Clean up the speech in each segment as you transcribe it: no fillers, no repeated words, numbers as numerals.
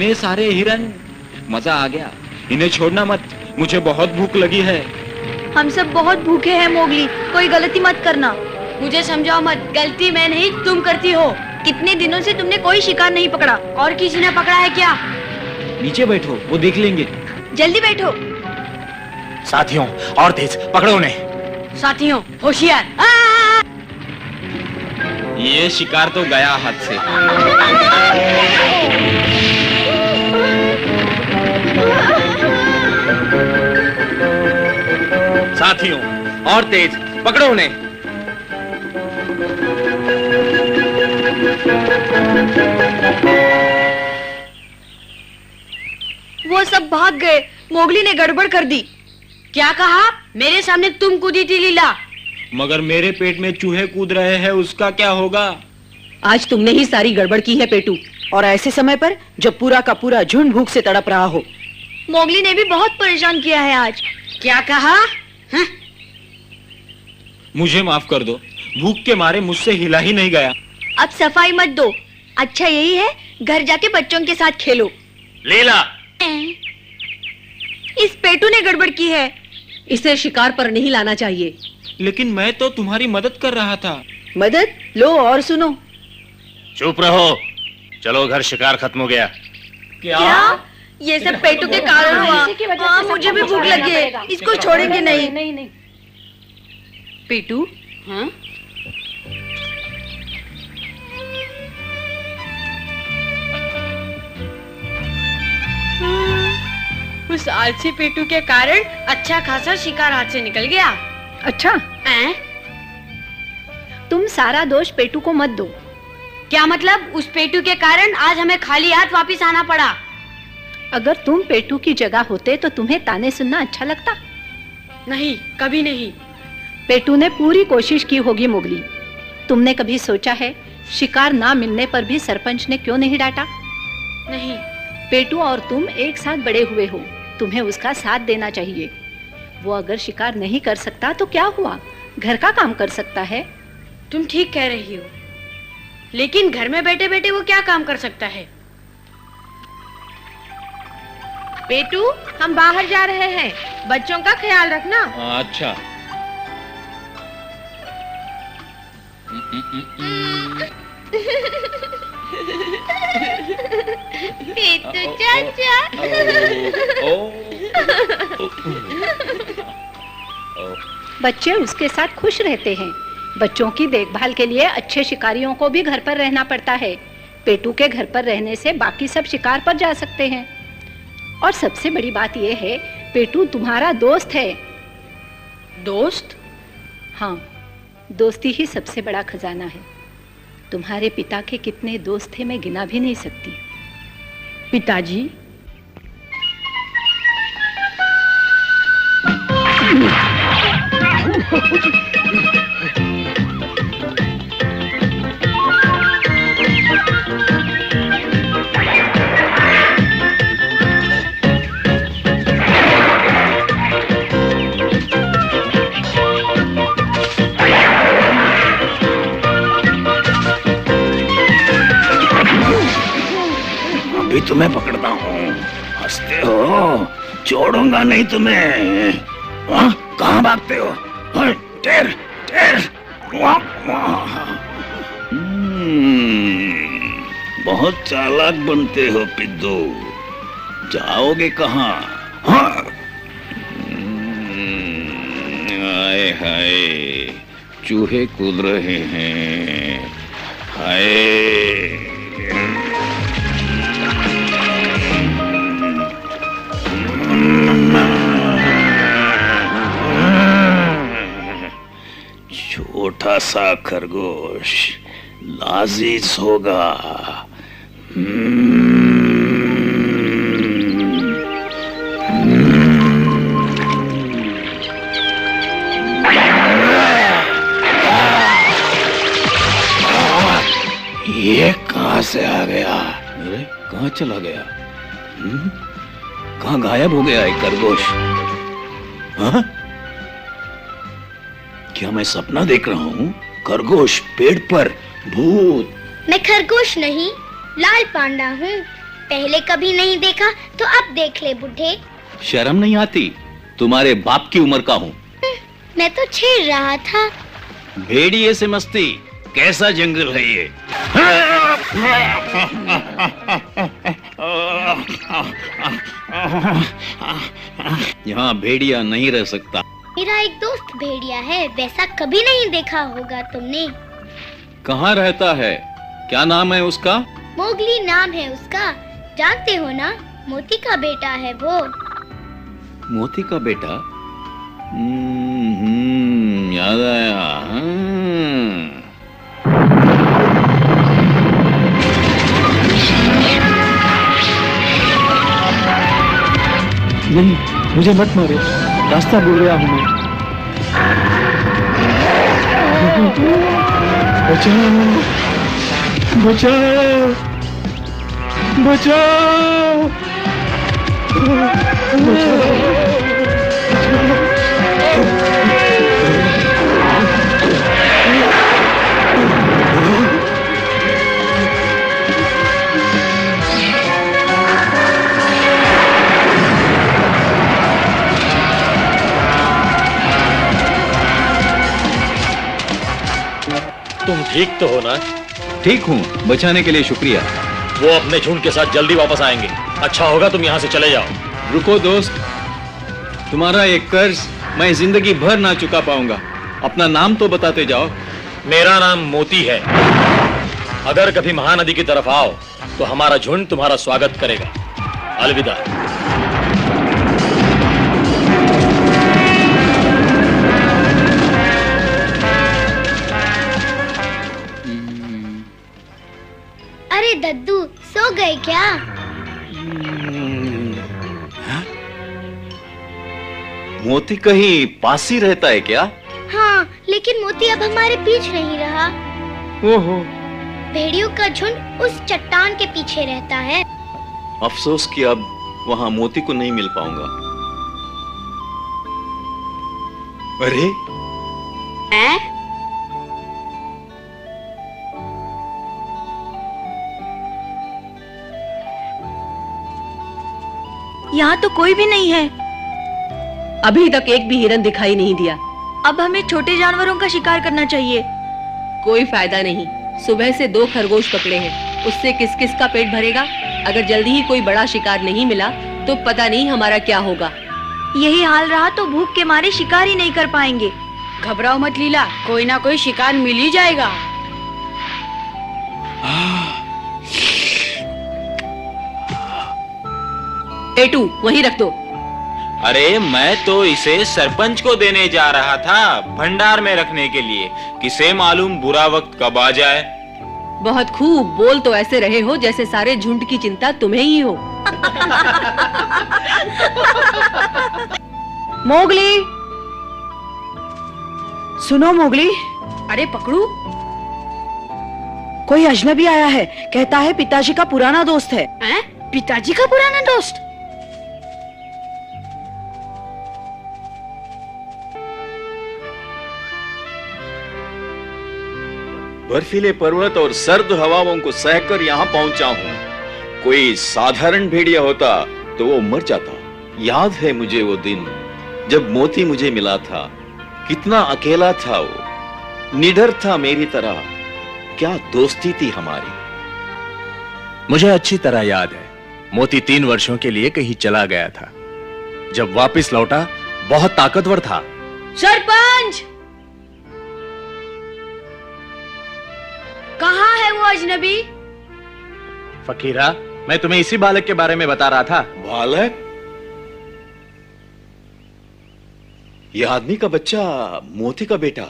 इतने सारे हिरन, मजा आ गया। इन्हें छोड़ना मत, मुझे बहुत भूख लगी है। हम सब बहुत भूखे हैं मोगली, कोई गलती मत करना। मुझे समझाओ मत, गलती मैं नहीं तुम करती हो। कितने दिनों से तुमने कोई शिकार नहीं पकड़ा। और किसी ने पकड़ा है क्या? नीचे बैठो, वो देख लेंगे। जल्दी बैठो। साथियों, और तेज पकड़ो उन्हें। साथियों होशियार। ये शिकार तो गया हाथ से। साथियों, और तेज पकड़ो उन्हें। वो सब भाग गए, मोगली ने गड़बड़ कर दी। क्या कहा? मेरे सामने तुम कूदी थी लीला। मगर मेरे पेट में चूहे कूद रहे हैं, उसका क्या होगा? आज तुमने ही सारी गड़बड़ की है पेटू, और ऐसे समय पर जब पूरा का पूरा झुंड भूख से तड़प रहा हो। मोगली ने भी बहुत परेशान किया है आज। क्या कहा? हाँ? मुझे माफ कर दो, भूख के मारे मुझसे हिला ही नहीं गया। अब सफाई मत दो, अच्छा यही है घर जाके बच्चों के साथ खेलो। लीला, इस पेटू ने गड़बड़ की है। इसे शिकार पर नहीं लाना चाहिए। लेकिन मैं तो तुम्हारी मदद कर रहा था। मदद लो और सुनो। चुप रहो, चलो घर, शिकार खत्म हो गया। क्या? ये सब पेटू के कारण हुआ। हाँ, मुझे भी भूख लगी है, इसको छोड़ेंगे नहीं। पेटू, हाँ? उस आलसी पेटू के कारण अच्छा खासा शिकार हाथ से निकल गया। अच्छा, तुम सारा दोष पेटू को मत दो। क्या मतलब? उस पेटू के कारण आज हमें खाली हाथ वापस आना पड़ा। अगर तुम पेटू की जगह होते तो तुम्हें ताने सुनना अच्छा लगता? नहीं, कभी नहीं। पेटू ने पूरी कोशिश की होगी मोगली। तुमने कभी सोचा है शिकार ना मिलने पर भी सरपंच ने क्यों नहीं डांटा? नहीं। पेटू और तुम एक साथ बड़े हुए हो, तुम्हें उसका साथ देना चाहिए। वो अगर शिकार नहीं कर सकता तो क्या हुआ, घर का काम कर सकता है। तुम ठीक कह रही हो, लेकिन घर में बैठे बैठे वो क्या काम कर सकता है? पेटू, हम बाहर जा रहे हैं, बच्चों का ख्याल रखना। अच्छा। पेटू चाचा। बच्चे उसके साथ खुश रहते हैं। बच्चों की देखभाल के लिए अच्छे शिकारियों को भी घर पर रहना पड़ता है। पेटू के घर पर रहने से बाकी सब शिकार पर जा सकते हैं। और सबसे बड़ी बात यह है, पेटू तुम्हारा दोस्त है। दोस्त? हाँ, दोस्ती ही सबसे बड़ा खजाना है। तुम्हारे पिता के कितने दोस्त थे मैं गिना भी नहीं सकती। पिताजी? अभी तुम्हें पकड़ता हूँ, हंसते हो, छोड़ूंगा नहीं तुम्हें। कहाँ भागते हो? टेर, टेर। बहुत चालाक बनते हो पिद्दू, जाओगे कहाँ? हाय हाय, चूहे कूद रहे हैं। हाय, छोटा सा खरगोश लाजीज होगा। ये कहाँ से आ गया? अरे कहाँ चला गया? कहाँ गायब हो गया ये खरगोश? हाँ? क्या मैं सपना देख रहा हूँ? खरगोश पेड़ पर, भूत। मैं खरगोश नहीं, लाल पांडा हूँ। पहले कभी नहीं देखा तो अब देख ले बुढ़े। शर्म नहीं आती? तुम्हारे बाप की उम्र का हूँ। मैं तो छेड़ रहा था। भेड़िए से मस्ती, कैसा जंगल है ये? यहाँ भेड़िया नहीं रह सकता। मेरा एक दोस्त भेड़िया है, वैसा कभी नहीं देखा होगा तुमने। कहाँ रहता है? क्या नाम है उसका? मोगली नाम है उसका, जानते हो ना? मोती का बेटा है वो। मोती का बेटा? याद आया। नहीं, मुझे मत मारो, रास्ता भूल गया हूँ मैं। बचाओ, बचाओ, बचाओ, तुम ठीक तो हो ना? ठीक हूँ, बचाने के लिए शुक्रिया। वो अपने झुंड के साथ जल्दी वापस आएंगे। अच्छा होगा तुम यहाँ से चले जाओ। रुको दोस्त, तुम्हारा एक कर्ज मैं जिंदगी भर ना चुका पाऊंगा। अपना नाम तो बताते जाओ। मेरा नाम मोती है। अगर कभी महानदी की तरफ आओ तो हमारा झुंड तुम्हारा स्वागत करेगा। अलविदा। अरे दद्दू, सो गए क्या? मोती कहीं पास ही रहता है क्या? हाँ, लेकिन मोती अब हमारे बीच नहीं रहा। ओहो, भेड़ियों का झुंड उस चट्टान के पीछे रहता है। अफसोस कि अब वहां मोती को नहीं मिल पाऊंगा। अरे यहाँ तो कोई भी नहीं है। अभी तक एक भी हिरन दिखाई नहीं दिया। अब हमें छोटे जानवरों का शिकार करना चाहिए। कोई फायदा नहीं, सुबह से 2 खरगोश पकड़े हैं, उससे किस किस का पेट भरेगा? अगर जल्दी ही कोई बड़ा शिकार नहीं मिला तो पता नहीं हमारा क्या होगा। यही हाल रहा तो भूख के मारे शिकार ही नहीं कर पाएंगे। घबराओ मत लीला, कोई ना कोई शिकार मिल ही जाएगा। पेटू वहीं रख दो। अरे मैं तो इसे सरपंच को देने जा रहा था, भंडार में रखने के लिए। किसे मालूम बुरा वक्त कब आ जाए। बहुत खूब, बोल तो ऐसे रहे हो जैसे सारे झुंड की चिंता तुम्हें ही हो। मोगली, सुनो मोगली। अरे पकड़ू, कोई अजनबी आया है, कहता है पिताजी का पुराना दोस्त है। पिताजी का पुराना दोस्त? बर्फीले पर्वत और सर्द हवाओं को सहकर यहाँ पहुंचा हूँ। कोई साधारण भेड़िया होता तो वो मर जाता। याद है मुझे वो दिन जब मोती मुझे मिला था। कितना अकेला था वो, निडर था मेरी तरह। क्या दोस्ती थी हमारी। मुझे अच्छी तरह याद है, मोती 3 वर्षों के लिए कहीं चला गया था। जब वापस लौटा बहुत ताकतवर था। सरपंच, कहाँ है वो अजनबी? फकीरा, मैं तुम्हें इसी बालक के बारे में बता रहा था। बालक? यह आदमी का बच्चा, मोती का बेटा,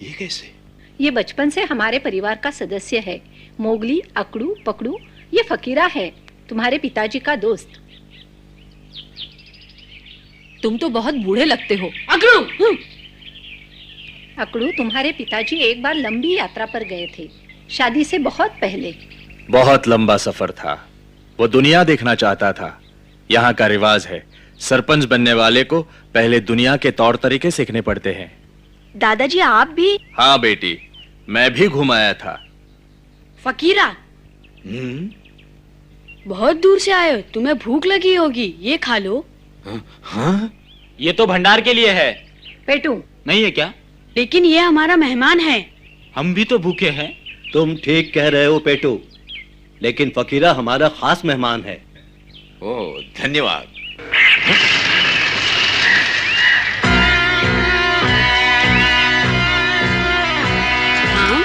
ये कैसे? ये बचपन से हमारे परिवार का सदस्य है। मोगली, अकड़ू, पकड़ू, ये फकीरा है, तुम्हारे पिताजी का दोस्त। तुम तो बहुत बूढ़े लगते हो। अकड़ू, अकड़ू, तुम्हारे पिताजी एक बार लंबी यात्रा पर गए थे, शादी से बहुत पहले। बहुत लंबा सफर था। वो दुनिया देखना चाहता था। यहाँ का रिवाज है, सरपंच बनने वाले को पहले दुनिया के तौर तरीके सीखने पड़ते हैं। दादाजी आप भी? हाँ बेटी, मैं भी घुमाया था। फकीरा, बहुत दूर से आए हो, तुम्हें भूख लगी होगी, ये खा लो। हाँ? ये तो भंडार के लिए है। पेटू नहीं है क्या? लेकिन ये हमारा मेहमान है। हम भी तो भूखे हैं। तुम ठीक कह रहे हो पेटू, लेकिन फकीरा हमारा खास मेहमान है। ओह, धन्यवाद। हाँ?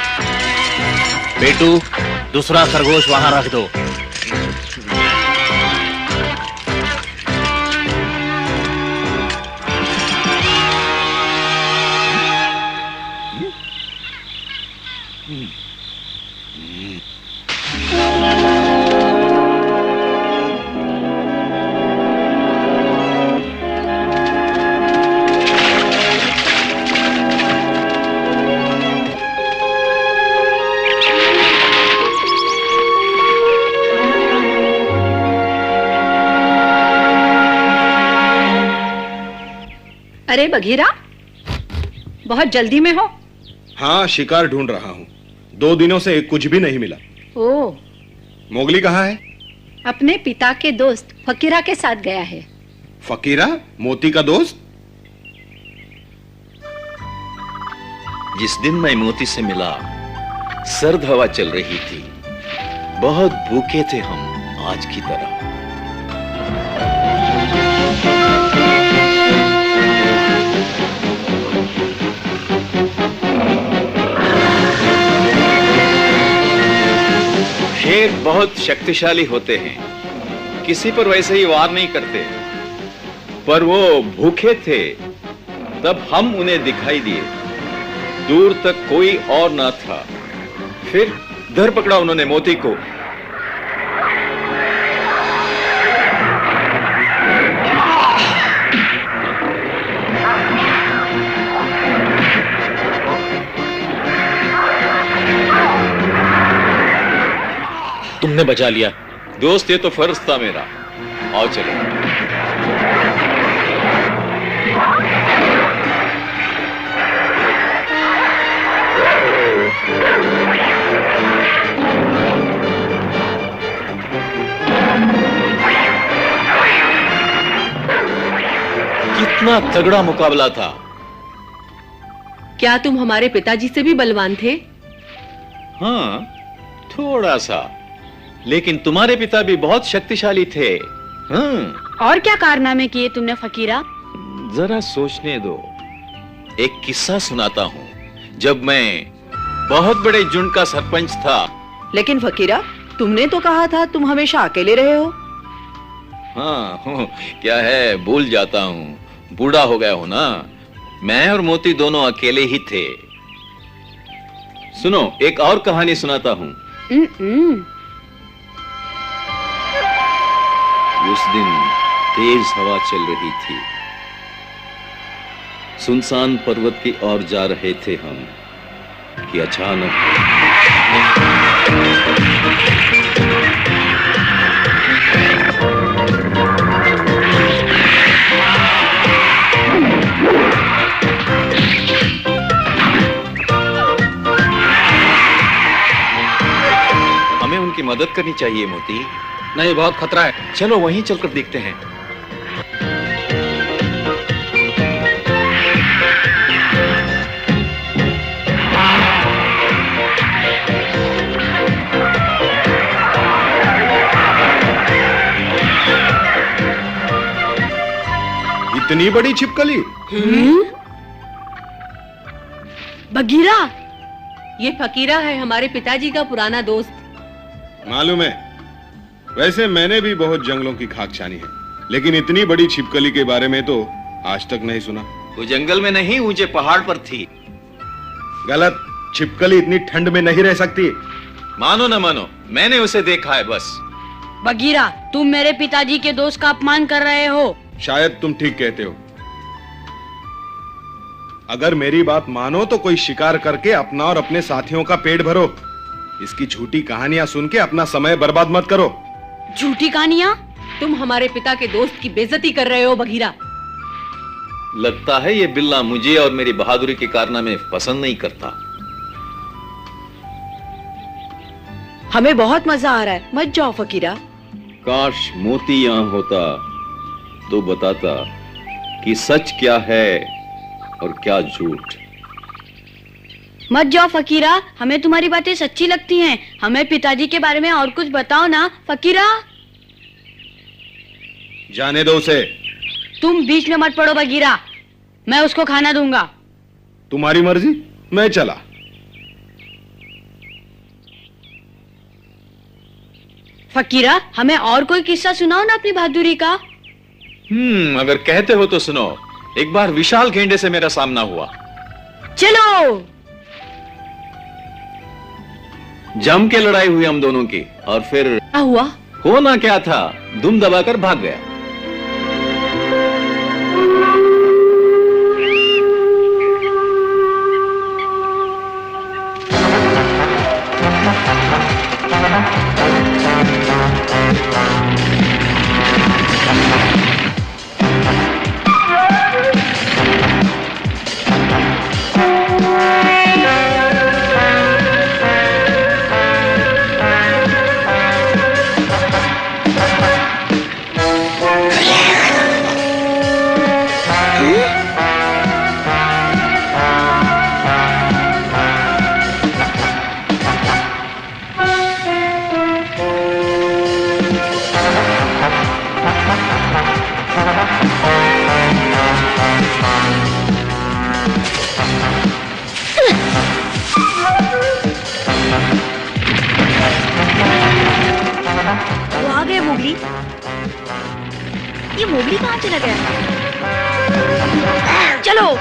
पेटू, दूसरा खरगोश वहां रख दो। अरे बघीरा, बहुत जल्दी में हो? हाँ, शिकार ढूंढ रहा हूँ। 2 दिनों से कुछ भी नहीं मिला। ओह, मोगली कहाँ है? अपने पिता के दोस्त फकीरा के साथ गया है। फकीरा, मोती का दोस्त? जिस दिन मैं मोती से मिला, सर्द हवा चल रही थी। बहुत भूखे थे हम, आज की तरह। शेर बहुत शक्तिशाली होते हैं, किसी पर वैसे ही वार नहीं करते। पर वो भूखे थे, तब हम उन्हें दिखाई दिए। दूर तक कोई और ना था। फिर धर पकड़ा उन्होंने मोती को। तुमने बचा लिया। दोस्त, ये तो फर्ज था मेरा। आओ चलो। कितना तगड़ा मुकाबला था। क्या तुम हमारे पिताजी से भी बलवान थे? हाँ, थोड़ा सा। लेकिन तुम्हारे पिता भी बहुत शक्तिशाली थे। हाँ। और क्या कारनामे किए तुमने फकीरा? जरा सोचने दो। एक किस्सा सुनाता हूँ। जब मैं बहुत बड़े झुंड का सरपंच था। लेकिन फकीरा, तुमने तो कहा था तुम हमेशा अकेले रहे हो। हाँ, क्या है, भूल जाता हूँ। बूढ़ा हो गया हूं ना। मैं और मोती दोनों अकेले ही थे। सुनो, एक और कहानी सुनाता हूँ। उस दिन तेज हवा चल रही थी। सुनसान पर्वत की ओर जा रहे थे हम कि अचानक हमें उनकी मदद करनी चाहिए मोती। नहीं, बहुत खतरा है। चलो वहीं चलकर देखते हैं। इतनी बड़ी छिपकली? बगीरा, ये फकीरा है, हमारे पिताजी का पुराना दोस्त। मालूम है। वैसे मैंने भी बहुत जंगलों की खाक छानी है, लेकिन इतनी बड़ी छिपकली के बारे में तो आज तक नहीं सुना। वो जंगल में नहीं, ऊंचे पहाड़ पर थी। गलत। छिपकली इतनी ठंड में नहीं रह सकती। मानो न मानो, मैंने उसे देखा है बस। बगीरा, तुम मेरे पिताजी के दोस्त का अपमान कर रहे हो। शायद तुम ठीक कहते हो। अगर मेरी बात मानो तो कोई शिकार करके अपना और अपने साथियों का पेट भरो। इसकी झूठी कहानियां सुन के अपना समय बर्बाद मत करो। झूठी कहानियां? तुम हमारे पिता के दोस्त की बेइज्जती कर रहे हो बगीरा। लगता है ये बिल्ला मुझे और मेरी बहादुरी के कारनामे पसंद नहीं करता। हमें बहुत मजा आ रहा है, मत जाओ फकीरा। काश मोती यहाँ होता तो बताता कि सच क्या है और क्या झूठ। मत जाओ फकीरा, हमें तुम्हारी बातें सच्ची लगती हैं। हमें पिताजी के बारे में और कुछ बताओ ना फकीरा। जाने दो उसे। तुम बीच में मत पड़ो बगीरा, मैं उसको खाना दूंगा। तुम्हारी मर्जी, मैं चला। फकीरा, हमें और कोई किस्सा सुनाओ ना अपनी बहादुरी का। अगर कहते हो तो सुनो। एक बार विशाल गेंडे से मेरा सामना हुआ। चलो। जम के लड़ाई हुई हम दोनों की, और फिर क्या हुआ? होना क्या था, दुम दबाकर भाग गया। ये मोगली कहाँ चला गया? चलो।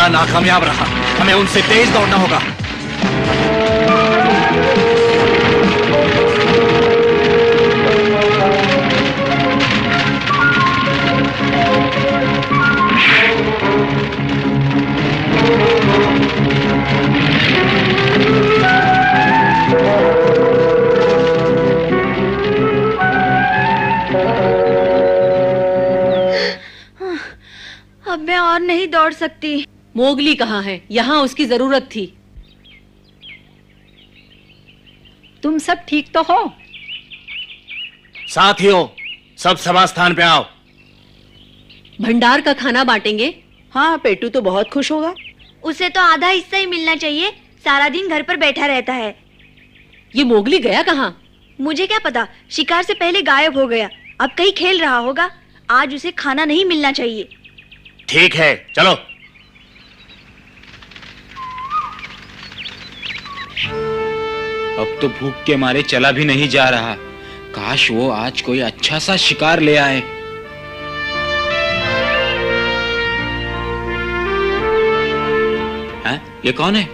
नाकामयाब रहा, हमें उनसे तेज दौड़ना होगा। अब मैं और नहीं दौड़ सकती। मोगली कहाँ है? यहाँ उसकी जरूरत थी। तुम सब ठीक तो हो? साथियों, सब सभा स्थान पे आओ। भंडार का खाना बांटेंगे। हाँ, पेटू तो बहुत खुश होगा। उसे तो आधा हिस्सा ही मिलना चाहिए, सारा दिन घर पर बैठा रहता है। ये मोगली गया कहाँ? मुझे क्या पता, शिकार से पहले गायब हो गया। अब कहीं खेल रहा होगा। आज उसे खाना नहीं मिलना चाहिए। ठीक है, चलो। अब तो भूख के मारे चला भी नहीं जा रहा। काश वो आज कोई अच्छा सा शिकार ले आए। हैं? ये कौन है?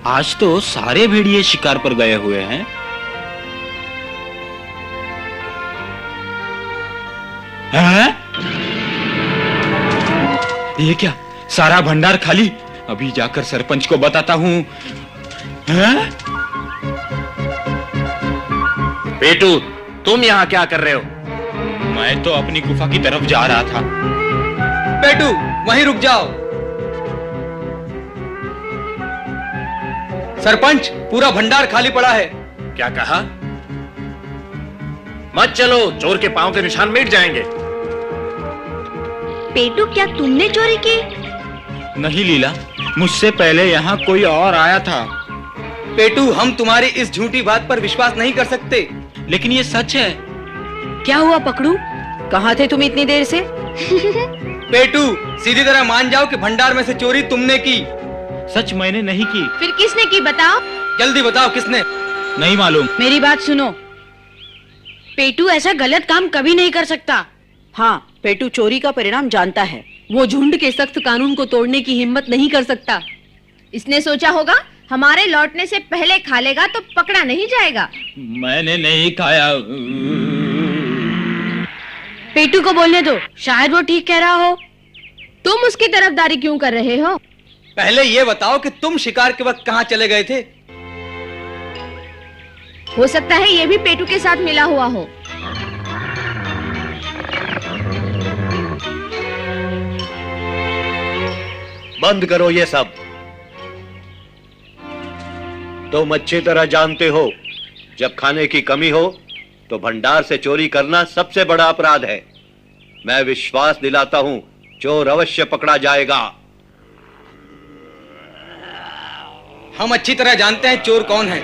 आज तो सारे भेड़िए शिकार पर गए हुए हैं। हैं? ये क्या, सारा भंडार खाली? अभी जाकर सरपंच को बताता हूँ। हैं? पेटू, तुम यहाँ क्या कर रहे हो? मैं तो अपनी गुफा की तरफ जा रहा था। पेटू, वहीं रुक जाओ। सरपंच, पूरा भंडार खाली पड़ा है। क्या कहा? मत चलो, चोर के पांव के निशान मिट जाएंगे। पेटू, क्या तुमने चोरी की? नहीं लीला, मुझसे पहले यहाँ कोई और आया था। पेटू, हम तुम्हारी इस झूठी बात पर विश्वास नहीं कर सकते। लेकिन ये सच है। क्या हुआ पकड़ू? कहाँ थे तुम इतनी देर से? पेटू, सीधी तरह मान जाओ कि भंडार में से चोरी तुमने की। सच मैंने नहीं की। फिर किसने की बताओ? जल्दी बताओ किसने? नहीं मालूम। मेरी बात सुनो, पेटू ऐसा गलत काम कभी नहीं कर सकता। हाँ, पेटू चोरी का परिणाम जानता है। वो झुंड के सख्त कानून को तोड़ने की हिम्मत नहीं कर सकता। इसने सोचा होगा हमारे लौटने से पहले खा लेगा तो पकड़ा नहीं जाएगा। मैंने नहीं खाया। पेटू को बोलने दो, शायद वो ठीक कह रहा हो। तुम उसकी तरफदारी क्यों कर रहे हो? पहले ये बताओ कि तुम शिकार के वक्त कहाँ चले गए थे? हो सकता है ये भी पेटू के साथ मिला हुआ हो। बंद करो ये सब। तुम अच्छी तरह जानते हो, जब खाने की कमी हो तो भंडार से चोरी करना सबसे बड़ा अपराध है। मैं विश्वास दिलाता हूं, चोर अवश्य पकड़ा जाएगा। हम अच्छी तरह जानते हैं चोर कौन है।